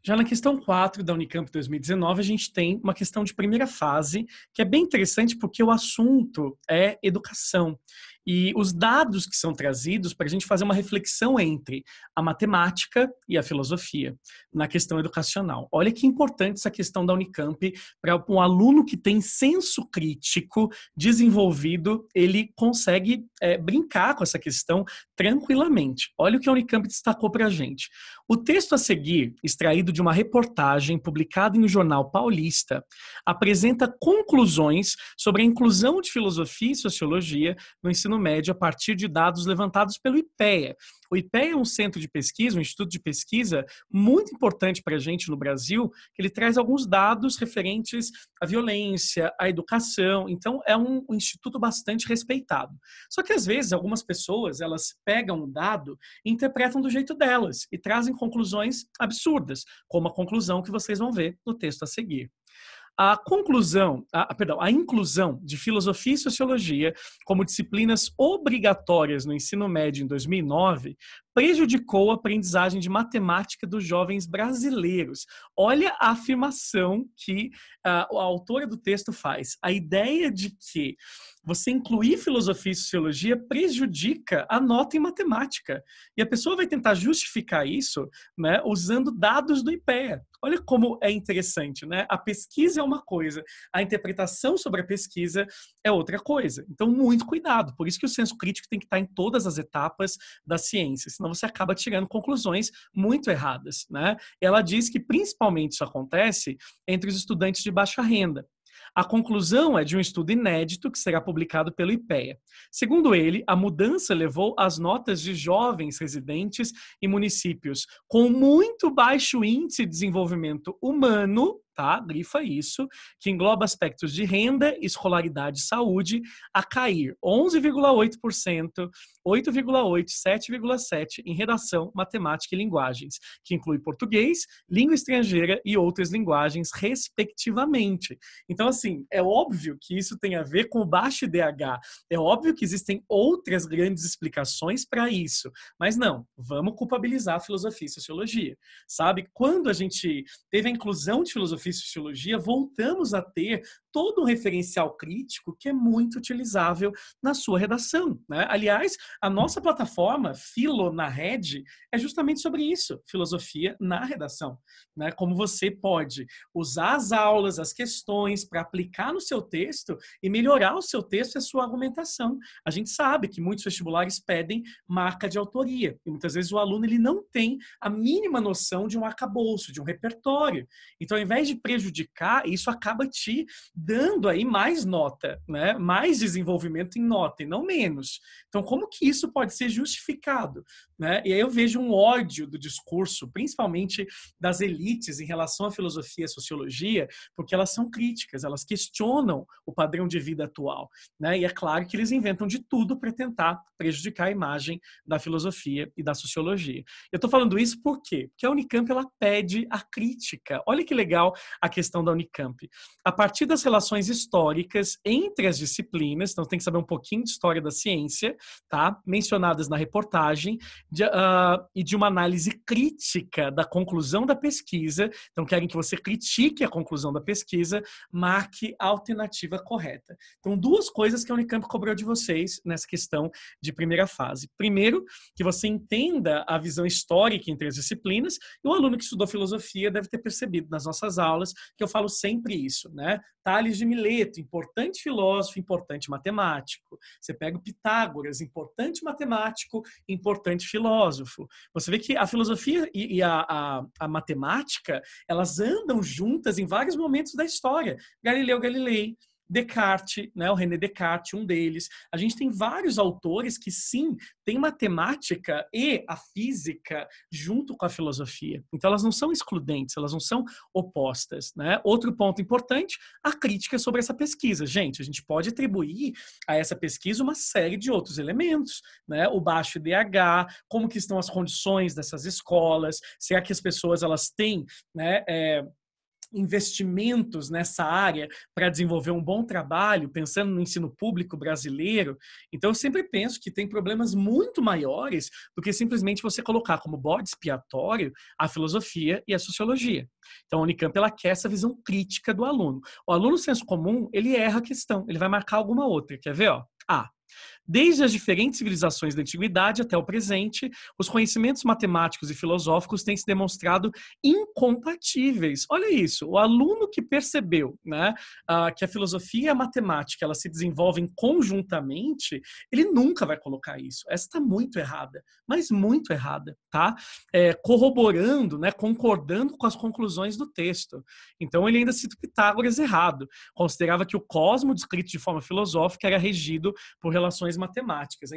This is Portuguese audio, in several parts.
Já na questão 4 da Unicamp 2019, a gente tem uma questão de primeira fase, que é bem interessante porque o assunto é educação. E os dados que são trazidos para a gente fazer uma reflexão entre a matemática e a filosofia na questão educacional. Olha que importante essa questão da Unicamp para um aluno que tem senso crítico desenvolvido, ele consegue brincar com essa questão tranquilamente. Olha o que a Unicamp destacou para a gente. O texto a seguir, extraído de uma reportagem publicada em um jornal paulista, apresenta conclusões sobre a inclusão de filosofia e sociologia no ensino médio a partir de dados levantados pelo IPEA. O IPEA é um centro de pesquisa, um instituto de pesquisa muito importante para a gente no Brasil, que ele traz alguns dados referentes à violência, à educação. Então, é um instituto bastante respeitado. Só que, às vezes, algumas pessoas, elas pegam um dado e interpretam do jeito delas e trazem conclusões absurdas, como a conclusão que vocês vão ver no texto a seguir. A inclusão de filosofia e sociologia como disciplinas obrigatórias no ensino médio em 2009 prejudicou a aprendizagem de matemática dos jovens brasileiros. Olha a afirmação que a autora do texto faz. A ideia de que você incluir filosofia e sociologia prejudica a nota em matemática. E a pessoa vai tentar justificar isso, né, usando dados do IPEA. Olha como é interessante, né? A pesquisa é uma coisa, a interpretação sobre a pesquisa é outra coisa. Então, muito cuidado. Por isso que o senso crítico tem que estar em todas as etapas da ciência, senão você acaba tirando conclusões muito erradas, né? Ela diz que principalmente isso acontece entre os estudantes de baixa renda. A conclusão é de um estudo inédito que será publicado pelo IPEA. Segundo ele, a mudança levou as notas de jovens residentes em municípios com muito baixo índice de desenvolvimento humano, tá? Grifa isso, que engloba aspectos de renda, escolaridade e saúde, a cair 11,8%, 8,8%, 7,7% em redação, matemática e linguagens, que inclui português, língua estrangeira e outras linguagens, respectivamente. Então, assim, é óbvio que isso tem a ver com o baixo IDH, é óbvio que existem outras grandes explicações para isso, mas não, vamos culpabilizar a filosofia e sociologia, sabe? Quando a gente teve a inclusão de filosofia e sociologia, voltamos a ter todo um referencial crítico que é muito utilizável na sua redação, né? Aliás, a nossa plataforma, Filo na Rede, é justamente sobre isso, filosofia na redação, né? Como você pode usar as aulas, as questões para aplicar no seu texto e melhorar o seu texto e a sua argumentação. A gente sabe que muitos vestibulares pedem marca de autoria e muitas vezes o aluno ele não tem a mínima noção de um arcabouço, de um repertório. Então, ao invés de prejudicar, isso acaba te dando aí mais nota, né? Mais desenvolvimento em nota e não menos. Então, como que isso pode ser justificado, né? E aí eu vejo um ódio do discurso, principalmente das elites em relação à filosofia e à sociologia, porque elas são críticas, elas questionam o padrão de vida atual, né? E é claro que eles inventam de tudo para tentar prejudicar a imagem da filosofia e da sociologia. Eu estou falando isso por quê? Porque a Unicamp ela pede a crítica. Olha que legal a questão da Unicamp. A partir das relações históricas entre as disciplinas, então tem que saber um pouquinho de história da ciência, tá? Mencionadas na reportagem, e de uma análise crítica da conclusão da pesquisa, então querem que você critique a conclusão da pesquisa, marque a alternativa correta. Então, duas coisas que a Unicamp cobrou de vocês nessa questão de primeira fase. Primeiro, que você entenda a visão histórica entre as disciplinas, e o aluno que estudou filosofia deve ter percebido nas nossas aulas que eu falo sempre isso, né? Tales de Mileto, importante filósofo, importante matemático. Você pega o Pitágoras, importante matemático, importante filósofo. Você vê que a filosofia e a matemática, elas andam juntas em vários momentos da história. Galileu Galilei, Descartes, né, o René Descartes, um deles. A gente tem vários autores que, sim, têm matemática e a física junto com a filosofia. Então, elas não são excludentes, elas não são opostas, né? Outro ponto importante, a crítica sobre essa pesquisa. Gente, a gente pode atribuir a essa pesquisa uma série de outros elementos, né? O baixo IDH, como que estão as condições dessas escolas, será que as pessoas elas têm, né, investimentos nessa área para desenvolver um bom trabalho, pensando no ensino público brasileiro. Então, eu sempre penso que tem problemas muito maiores do que simplesmente você colocar como bode expiatório a filosofia e a sociologia. Então, a Unicamp, ela quer essa visão crítica do aluno. O aluno senso comum, ele erra a questão, ele vai marcar alguma outra. Quer ver? Ó? Desde as diferentes civilizações da antiguidade até o presente, os conhecimentos matemáticos e filosóficos têm se demonstrado incompatíveis. Olha isso, o aluno que percebeu, né, que a filosofia e a matemática elas se desenvolvem conjuntamente, ele nunca vai colocar isso. Essa está muito errada, mas muito errada, tá? Corroborando, né, concordando com as conclusões do texto. Então ele ainda cita Pitágoras errado. Considerava que o cosmo descrito de forma filosófica era regido por relações matemáticas.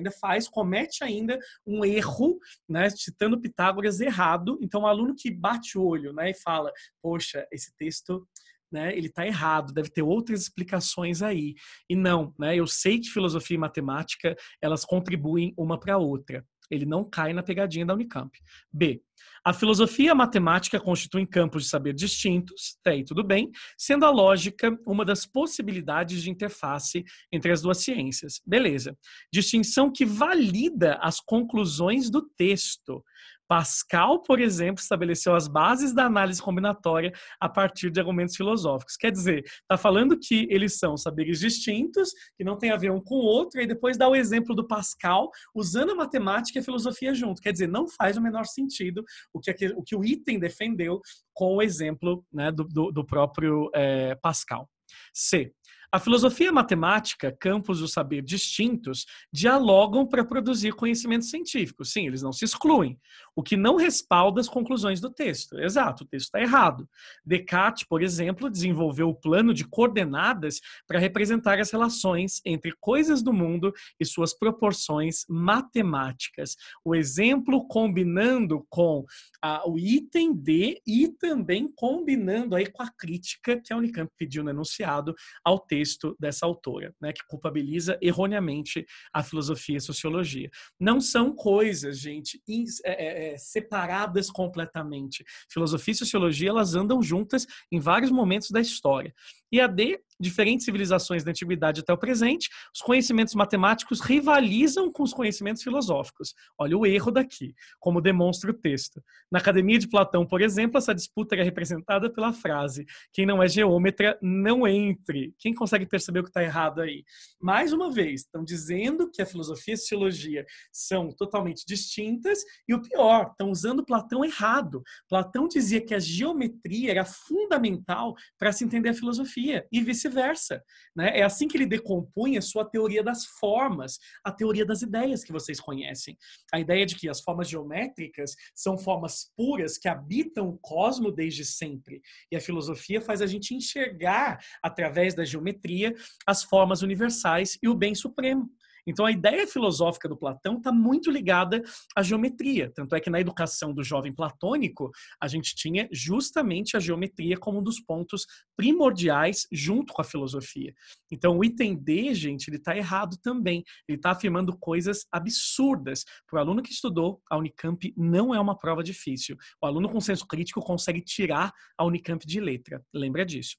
Comete ainda um erro, né, citando Pitágoras errado. Então, o aluno que bate o olho, né, e fala, poxa, esse texto, né, ele está errado, deve ter outras explicações aí. E não, né, eu sei que filosofia e matemática, elas contribuem uma para a outra. Ele não cai na pegadinha da Unicamp. B. A filosofia e a matemática constituem campos de saber distintos, até aí tudo bem, sendo a lógica uma das possibilidades de interface entre as duas ciências. Beleza. Distinção que valida as conclusões do texto. Pascal, por exemplo, estabeleceu as bases da análise combinatória a partir de argumentos filosóficos. Quer dizer, está falando que eles são saberes distintos, que não tem a ver um com o outro, e depois dá o exemplo do Pascal, usando a matemática e a filosofia junto. Quer dizer, não faz o menor sentido o que o item defendeu com o exemplo, né, do próprio Pascal. C. A filosofia e a matemática, campos do saber distintos, dialogam para produzir conhecimento científico. Sim, eles não se excluem, o que não respalda as conclusões do texto. Exato, o texto está errado. Descartes, por exemplo, desenvolveu o plano de coordenadas para representar as relações entre coisas do mundo e suas proporções matemáticas. O exemplo combinando com o item D e também combinando aí com a crítica que a Unicamp pediu no enunciado ao texto dessa autora, né, que culpabiliza erroneamente a filosofia e a sociologia. Não são coisas, gente, separadas completamente. Filosofia e sociologia, elas andam juntas em vários momentos da história. E a D, diferentes civilizações da antiguidade até o presente, os conhecimentos matemáticos rivalizam com os conhecimentos filosóficos. Olha o erro daqui, como demonstra o texto. Na Academia de Platão, por exemplo, essa disputa era representada pela frase: quem não é geômetra, não entre. Quem consegue perceber o que está errado aí? Mais uma vez, estão dizendo que a filosofia e a sociologia são totalmente distintas e o pior, estão usando Platão errado. Platão dizia que a geometria era fundamental para se entender a filosofia e vice-versa, né? É assim que ele decompunha a sua teoria das formas, a teoria das ideias que vocês conhecem. A ideia de que as formas geométricas são formas puras que habitam o cosmo desde sempre. E a filosofia faz a gente enxergar, através da geometria, as formas universais e o bem supremo. Então, a ideia filosófica do Platão está muito ligada à geometria. Tanto é que na educação do jovem platônico, a gente tinha justamente a geometria como um dos pontos primordiais junto com a filosofia. Então, o item D, gente, ele está errado também. Ele está afirmando coisas absurdas. Para o aluno que estudou, a Unicamp não é uma prova difícil. O aluno com senso crítico consegue tirar a Unicamp de letra. Lembra disso.